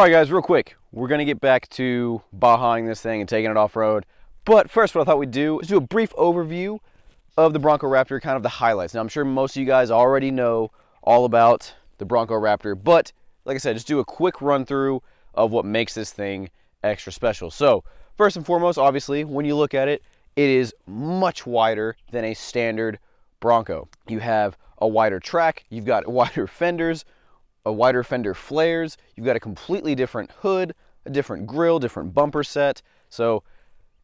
All right, guys, real quick. We're going to get back to Bajaing this thing and taking it off-road. But first, what I thought we'd do is do a brief overview of the Bronco Raptor, kind of the highlights. Now, I'm sure most of you guys already know all about the Bronco Raptor, but like I said, just do a quick run-through of what makes this thing extra special. So, first and foremost, obviously, when you look at it, it is much wider than a standard Bronco. You have a wider track, you've got wider fenders, a wider fender flares, you've got a completely different hood, a different grille, different bumper set. So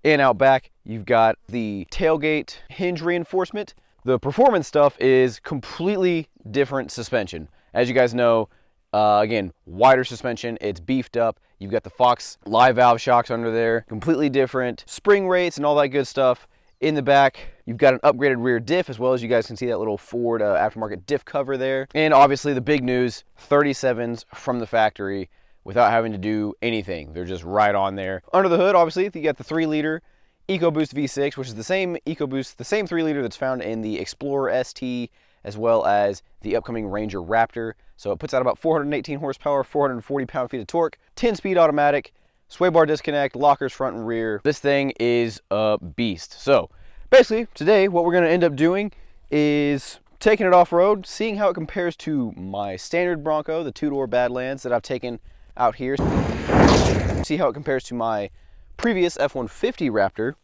in out back, you've got the tailgate hinge reinforcement. The performance stuff is completely different suspension. As you guys know, again, wider suspension, it's beefed up. You've got the Fox live valve shocks under there, completely different spring rates and all that good stuff. In the back, you've got an upgraded rear diff, as well as you guys can see that little Ford aftermarket diff cover there. And obviously the big news, 37s from the factory without having to do anything. They're just right on there. Under the hood, obviously, you got the 3-liter EcoBoost V6, which is the same EcoBoost, the same 3-liter that's found in the Explorer ST, as well as the upcoming Ranger Raptor. So it puts out about 418 horsepower, 440 pound-feet of torque, 10-speed automatic, sway bar disconnect, lockers front and rear. This thing is a beast. So basically today what we're going to end up doing is taking it off-road, seeing how it compares to my standard Bronco, the 2-door Badlands that I've taken out here. See how it compares to my previous F-150 Raptor,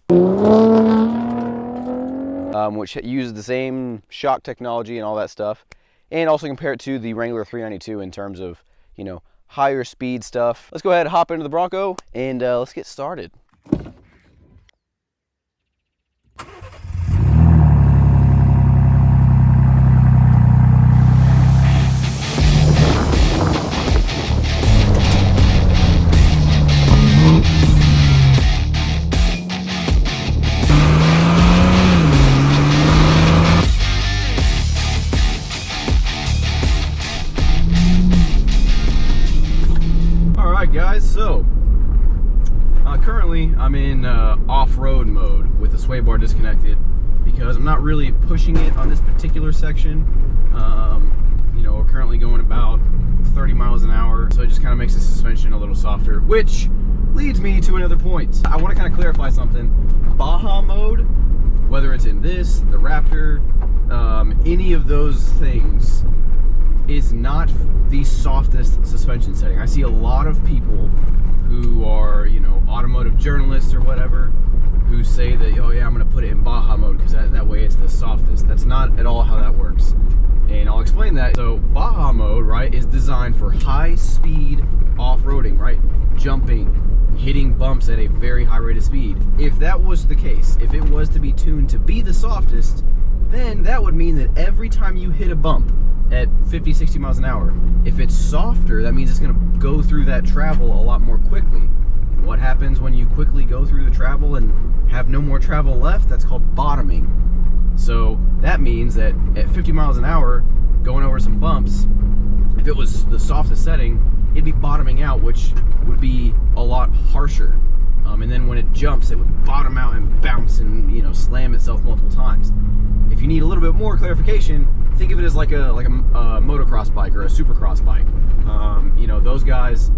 which uses the same shock technology and all that stuff, and also compare it to the Wrangler 392 in terms of, you know, higher speed stuff. Let's go ahead and hop into the Bronco and let's get started. Guys, so currently I'm in off-road mode with the sway bar disconnected because I'm not really pushing it on this particular section. You know, we're currently going about 30 miles an hour, so it just kind of makes the suspension a little softer, which leads me to another point. I want to kind of clarify something. Baja mode, whether it's in this, the Raptor, any of those things, is not the softest suspension setting. I see a lot of people who are, you know, automotive journalists or whatever, who say that, oh yeah, I'm gonna put it in Baja mode because that way it's the softest. That's not at all how that works. And I'll explain that. So Baja mode, right, is designed for high speed off-roading, right? Jumping, hitting bumps at a very high rate of speed. If that was the case, if it was to be tuned to be the softest, then that would mean that every time you hit a bump at 50, 60 miles an hour, if it's softer, that means it's going to go through that travel a lot more quickly. And what happens when you quickly go through the travel and have no more travel left? That's called bottoming. So that means that at 50 miles an hour, going over some bumps, if it was the softest setting, it'd be bottoming out, which would be a lot harsher. And then when it jumps, it would bottom out and bounce and, you know, slam itself multiple times. If you need a little bit more clarification, think of it as like a motocross bike or a supercross bike. You know, those guys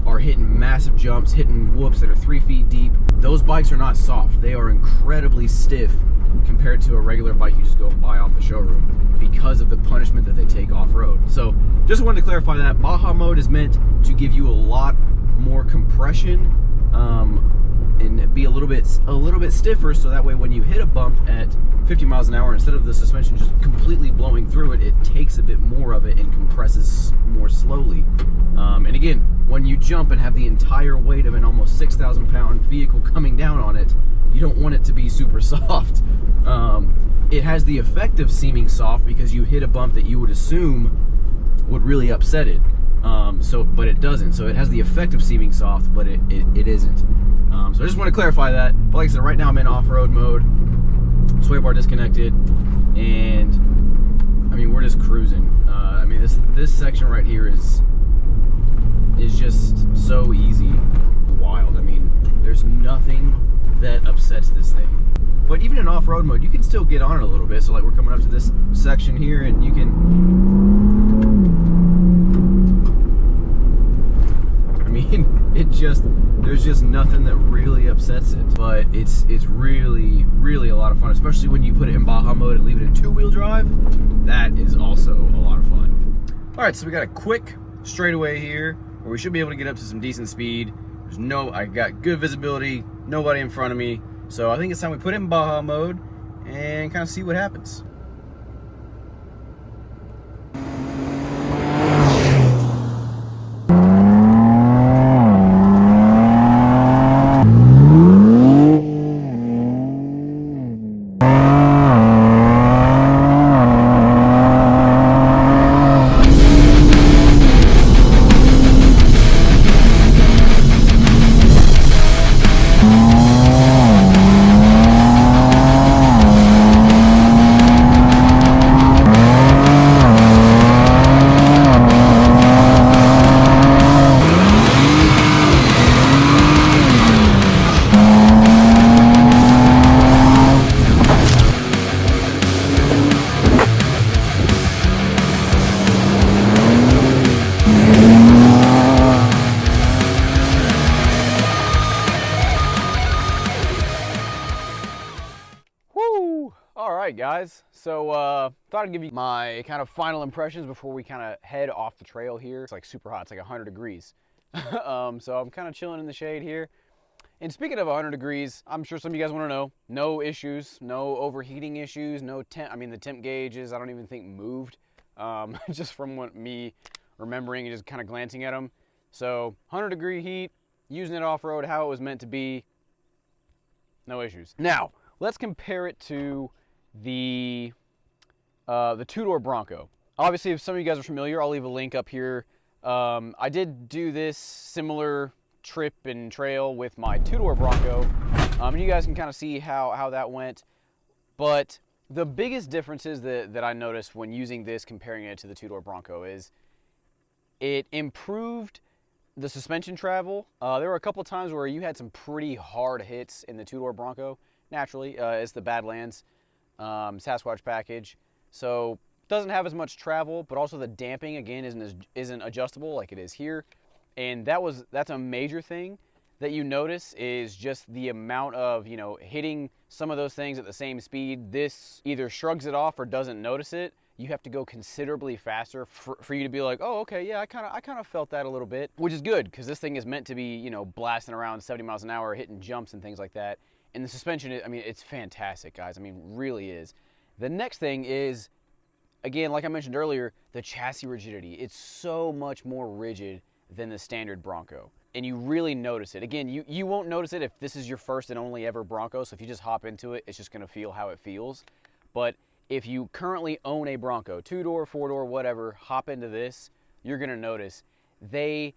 are hitting massive jumps, hitting whoops that are 3 feet deep. Those bikes are not soft. They are incredibly stiff compared to a regular bike you just go and buy off the showroom because of the punishment that they take off-road. So just wanted to clarify that. Baja mode is meant to give you a lot more compression and be a little bit stiffer, so that way when you hit a bump at 50 miles an hour, instead of the suspension just completely blowing through it, it takes a bit more of it and compresses more slowly. And again, when you jump and have the entire weight of an almost 6,000 pound vehicle coming down on it, you don't want it to be super soft. It has the effect of seeming soft because you hit a bump that you would assume would really upset it. But it doesn't. So it has the effect of seeming soft, but it isn't. So I just want to clarify that. But like I said, right now I'm in off-road mode, sway bar disconnected, and I mean, we're just cruising. I mean, this section right here is just so easy, wild. I mean, there's nothing that upsets this thing. But even in off-road mode, you can still get on it a little bit. So like we're coming up to this section here, and you can, I mean, there's just nothing that really upsets it. But it's really, really a lot of fun, especially when you put it in Baja mode and leave it in 2-wheel drive. That is also a lot of fun. All right, so we got a quick straightaway here where we should be able to get up to some decent speed. I got good visibility, nobody in front of me. So I think it's time we put it in Baja mode and kind of see what happens. Guys, so thought I'd give you my kind of final impressions before we kind of head off the trail here. It's like super hot, it's like 100 degrees. So I'm kind of chilling in the shade here. And speaking of 100 degrees, I'm sure some of you guys want to know, no issues, no overheating issues, no temp. I mean, the temp gauges, I don't even think moved, just from what me remembering and just kind of glancing at them. So 100-degree heat, using it off-road how it was meant to be, no issues. Now, let's compare it to the two-door Bronco. Obviously, if some of you guys are familiar, I'll leave a link up here. I did do this similar trip and trail with my two-door Bronco, and you guys can kind of see how that went. But the biggest differences that I noticed when using this, comparing it to the two-door Bronco, is it improved the suspension travel. There were a couple of times where you had some pretty hard hits in the two-door Bronco. Naturally, it's the Badlands Sasquatch package, so doesn't have as much travel, but also the damping again isn't adjustable like it is here. And that's a major thing that you notice, is just the amount of, you know, hitting some of those things at the same speed. This either shrugs it off or doesn't notice it. You have to go considerably faster for you to be like, oh, okay, yeah, I kind of felt that a little bit, which is good, because this thing is meant to be, you know, blasting around 70 miles an hour, hitting jumps and things like that. And the suspension, I mean, it's fantastic, guys. I mean, really is. The next thing is, again, like I mentioned earlier, the chassis rigidity. It's so much more rigid than the standard Bronco. And you really notice it. Again, you won't notice it if this is your first and only ever Bronco. So if you just hop into it, it's just going to feel how it feels. But if you currently own a Bronco, 2-door, 4-door, whatever, hop into this, you're going to notice they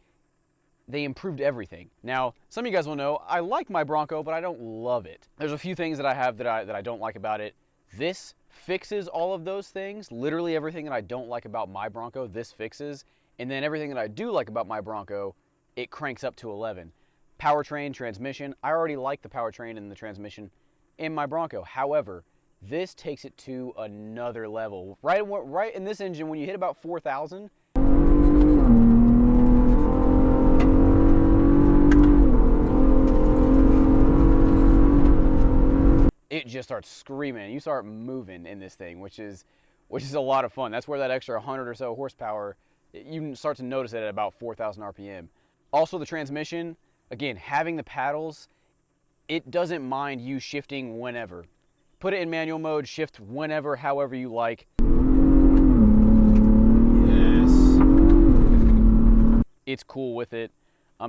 improved everything. Now, some of you guys will know, I like my Bronco, but I don't love it. There's a few things that I have that I don't like about it. This fixes all of those things. Literally everything that I don't like about my Bronco, this fixes. And then everything that I do like about my Bronco, it cranks up to 11. Powertrain, transmission, I already like the powertrain and the transmission in my Bronco. However, this takes it to another level. Right in this engine, when you hit about 4,000, it just starts screaming. You start moving in this thing, which is a lot of fun. That's where that extra 100 or so horsepower, you can start to notice it at about 4,000 RPM. Also, the transmission, again, having the paddles, it doesn't mind you shifting whenever. Put it in manual mode, shift whenever, however you like. Yes. It's cool with it.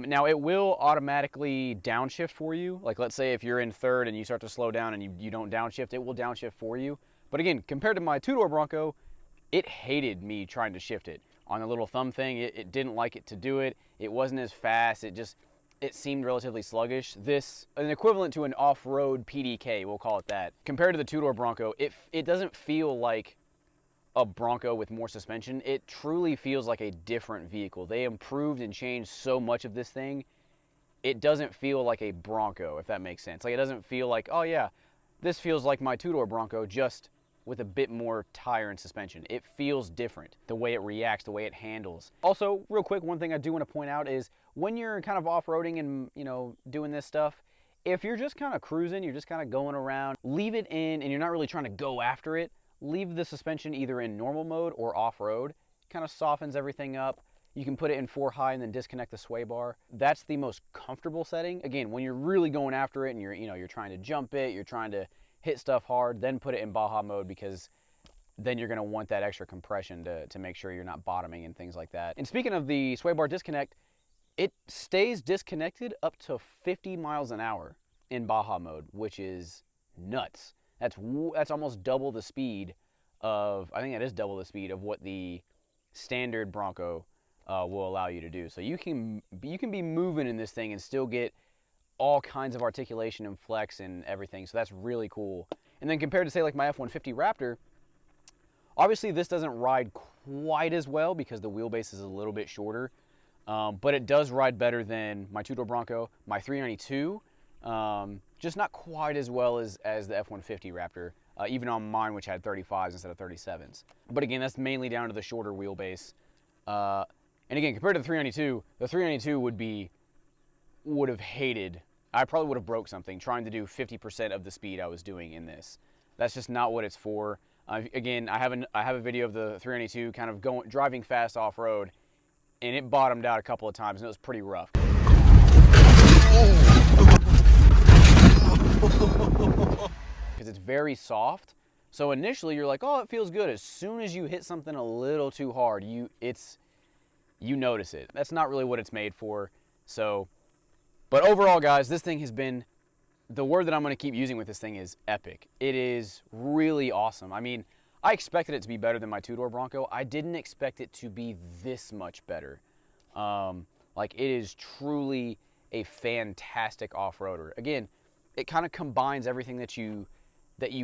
Now, it will automatically downshift for you. Like, let's say if you're in third and you start to slow down and you don't downshift, it will downshift for you. But again, compared to my two-door Bronco, it hated me trying to shift it. On the little thumb thing, it didn't like it to do it. It wasn't as fast. It seemed relatively sluggish. This, an equivalent to an off-road PDK, we'll call it that. Compared to the two-door Bronco, it doesn't feel like a Bronco with more suspension. It truly feels like a different vehicle. They improved and changed so much of this thing. It doesn't feel like a Bronco, if that makes sense. Like, it doesn't feel like, oh yeah, this feels like my two-door Bronco, just with a bit more tire and suspension. It feels different, the way it reacts, the way it handles. Also, real quick, one thing I do want to point out is when you're kind of off-roading and, you know, doing this stuff, if you're just kind of cruising, you're just kind of going around, leave it in and you're not really trying to go after it, leave the suspension either in normal mode or off-road. Kind of softens everything up. You can put it in 4 high and then disconnect the sway bar. That's the most comfortable setting. Again, when you're really going after it and you're trying to jump it, you're trying to hit stuff hard, then put it in Baja mode, because then you're gonna want that extra compression to make sure you're not bottoming and things like that. And speaking of the sway bar disconnect, it stays disconnected up to 50 miles an hour in Baja mode, which is nuts. That's almost double the speed of, I think that is double the speed of what the standard Bronco will allow you to do. So you can be moving in this thing and still get all kinds of articulation and flex and everything. So that's really cool. And then compared to say like my F-150 Raptor, obviously this doesn't ride quite as well because the wheelbase is a little bit shorter, but it does ride better than my two-door Bronco, my 392, just not quite as well as the F-150 Raptor, even on mine, which had 35s instead of 37s. But again, that's mainly down to the shorter wheelbase. And again, compared to the 392, the 392 would have hated, I probably would have broke something trying to do 50% of the speed I was doing in this. That's just not what it's for. Again, I have a video of the 392 kind of driving fast off-road, and it bottomed out a couple of times, and it was pretty rough. Because it's very soft. So initially you're like, oh, it feels good. As soon as you hit something a little too hard, you notice it. That's not really what it's made for. So, but overall, guys, this thing has been, the word that I'm going to keep using with this thing is epic. It is really awesome. I mean, I expected it to be better than my two-door Bronco. I didn't expect it to be this much better. Like, it is truly a fantastic off-roader. Again, it kind of combines everything that you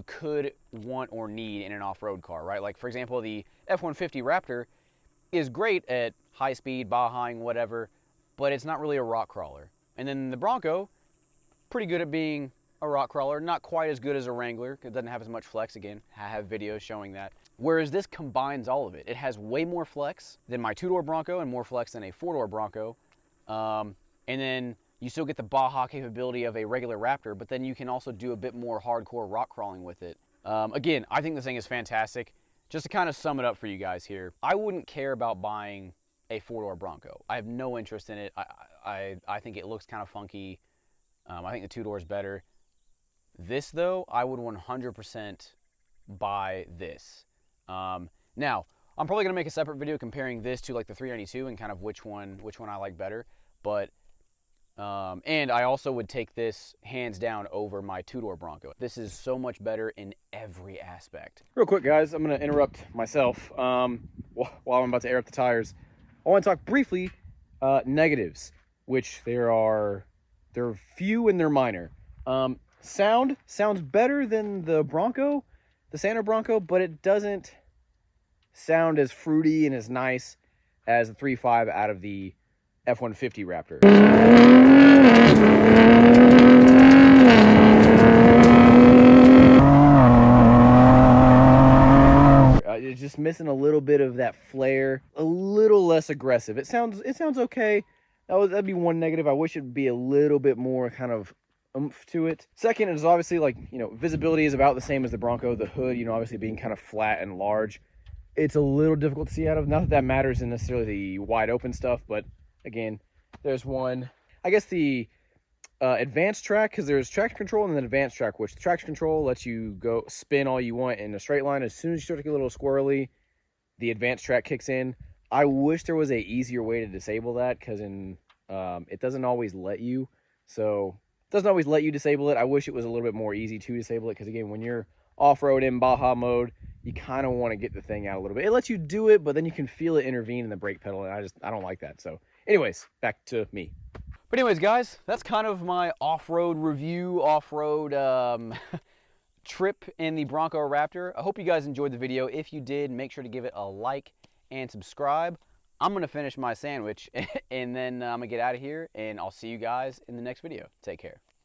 could want or need in an off-road car, right? Like, for example, the F-150 Raptor is great at high speed, Bajaing, whatever, but it's not really a rock crawler. And then the Bronco, pretty good at being a rock crawler, not quite as good as a Wrangler. It doesn't have as much flex. Again, I have videos showing that. Whereas this combines all of it. It has way more flex than my two-door Bronco and more flex than a four-door Bronco. And then you still get the Baja capability of a regular Raptor, but then you can also do a bit more hardcore rock crawling with it. Again, I think this thing is fantastic. Just to kind of sum it up for you guys here, I wouldn't care about buying a four-door Bronco. I have no interest in it. I think it looks kind of funky. I think the two-door is better. This, though, I would 100% buy this. Now, I'm probably going to make a separate video comparing this to like the 392 and kind of which one I like better. But and I also would take this hands down over my two-door Bronco. This is so much better in every aspect. Real quick, guys, I'm going to interrupt myself while I'm about to air up the tires. I want to talk briefly negatives, which they're few and they're minor. Sounds better than the Bronco, the Santa Bronco, but it doesn't sound as fruity and as nice as the 3.5 out of the F-150 Raptor. It's just missing a little bit of that flair, a little less aggressive. It sounds okay. That'd be one negative. I wish it'd be a little bit more kind of oomph to it. Second is obviously, like, visibility is about the same as the Bronco. The hood, obviously being kind of flat and large, it's a little difficult to see out of. Not that that matters in necessarily the wide open stuff, but again, there's one. I guess the advanced track, because there's traction control and then advanced track, which the traction control lets you go spin all you want in a straight line. As soon as you start to get a little squirrely, the advanced track kicks in. I wish there was a easier way to disable that, because it doesn't always let you. So it doesn't always let you disable it. I wish it was a little bit more easy to disable it, because again, when you're off-road in Baja mode, you kind of want to get the thing out a little bit. It lets you do it, but then you can feel it intervene in the brake pedal, and I don't like that. So anyways, back to me. But anyways, guys, that's kind of my off-road review, off-road trip in the Bronco Raptor. I hope you guys enjoyed the video. If you did, make sure to give it a like and subscribe. I'm going to finish my sandwich, and then I'm going to get out of here, and I'll see you guys in the next video. Take care.